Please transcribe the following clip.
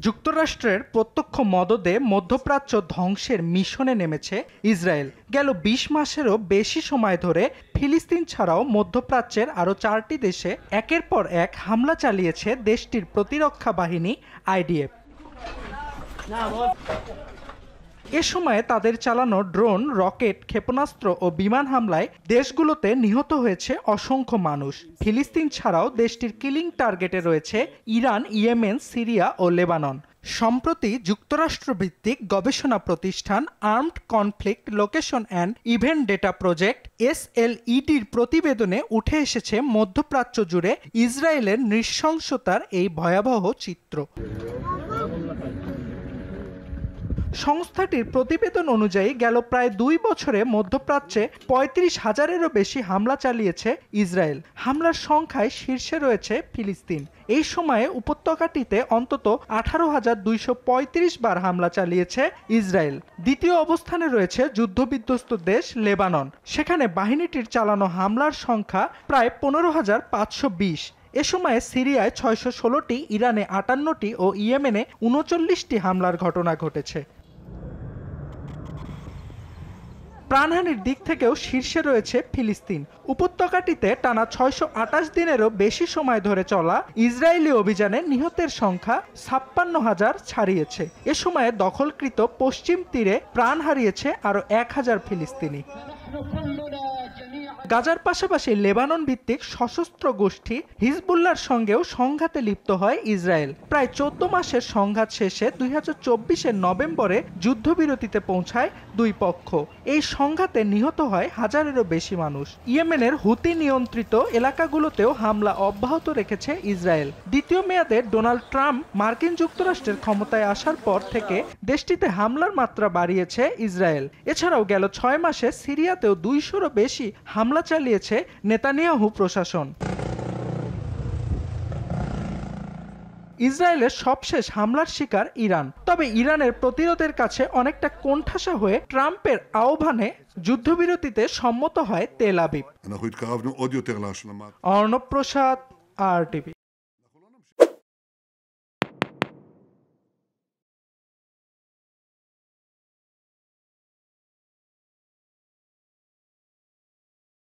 যুক্তরাষ্ট্রের প্রত্যক্ষ মদদে মধ্যপ্রাচ্য ধ্বংসের মিশনে নেমেছে ইসরায়েল। গেল ২০ মাসেরও বেশি সময় ধরে ফিলিস্তিন ছাড়াও মধ্যপ্রাচ্যের আরও ৪টি দেশে একের পর এক হামলা চালিয়েছে দেশটির প্রতিরক্ষা বাহিনী আইডিএফ। এ সময়ে তাদের চালানো ড্রোন, রকেট, ক্ষেপণাস্ত্র ও বিমান হামলায় দেশগুলোতে নিহত হয়েছে অসংখ্য মানুষ। ফিলিস্তিন ছাড়াও দেশটির কিলিং টার্গেটে রয়েছে ইরান, ইয়েমেন, সিরিয়া ও লেবানন। সম্প্রতি যুক্তরাষ্ট্রভিত্তিক গবেষণা প্রতিষ্ঠান armed conflict location and event data project SLEDর প্রতিবেদনে উঠে এসেছে মধ্যপ্রাচ্য জুড়ে ইসরায়েলের নৃশংসতার এই ভয়াবহ চিত্র। সংস্থাটির প্রতিবেদন অনুযায়ী গেল প্রায় ২ বছরে মধ্যপ্রাচ্যে ৩৫,০০০-এরও বেশি হামলা চালিয়েছে ইসরায়েল। হামলার সংখ্যায় শীর্ষে রয়েছে ফিলিস্তিন। এই সময়ে উপত্যকাটিতে অন্তত ১৮,২৩৫ বার হামলা চালিয়েছে ইসরায়েল। দ্বিতীয় অবস্থানে রয়েছে যুদ্ধবিধ্বস্ত দেশ লেবানন। সেখানে বাহিনীটির চালানো হামলার সংখ্যা প্রায় ১৫,৫২০। এ সময়ে সিরিয়ায় ৬১৬টি, ইরানে ৫৮টি ও ইয়েমেনে ৩৯টি হামলার ঘটনা ঘটেছে। প্রাণহানির দিক থেকেও শীর্ষে রয়েছে ফিলিস্তিন। উপত্যকাটিতে টানা ৬২৮ দিনেরও বেশি সময় ধরে চলা ইসরায়েলি অভিযানে নিহতের সংখ্যা ৫৬,০০০ ছাড়িয়েছে। এ সময়ে দখলকৃত পশ্চিম তীরে প্রাণ হারিয়েছে আরও ১,০০০ ফিলিস্তিনি। গাজার পাশাপাশি লেবানন ভিত্তিক সশস্ত্র গোষ্ঠী হিজবুল্লাহর সঙ্গেও সংঘাতে লিপ্ত হয় ইসরায়েল। প্রায় ১৪ মাসের সংঘাত শেষে ২০২৪-এর নভেম্বরে যুদ্ধবিরতিতে পৌঁছায় দুই পক্ষ। এই সংঘাতে নিহত হয় হাজারেরও বেশি মানুষ। ইয়েমেনের হুতি নিয়ন্ত্রিত এলাকাগুলোতেও হামলা অব্যাহত রেখেছে ইসরায়েল। দ্বিতীয় মেয়াদে ডোনাল্ড ট্রাম্প মার্কিন যুক্তরাষ্ট্রের ক্ষমতায় আসার পর থেকে দেশটিতে হামলার মাত্রা বাড়িয়েছে ইসরায়েল। এছাড়াও গেল ৬ মাসে সিরিয়াতেও ২০০-রও বেশি হামলা চালিয়েছে নেতানিয়াহু প্রশাসন। ইসরায়েলের সবশেষ হামলার শিকার ইরান। তবে ইরানের প্রতিরোধের কাছে অনেকটা কোণঠাসা হয়ে ট্রাম্পের আহ্বানে যুদ্ধবিরতিতে সম্মত হয় তেল আবিব। অর্ণব প্রসাদ, RTV।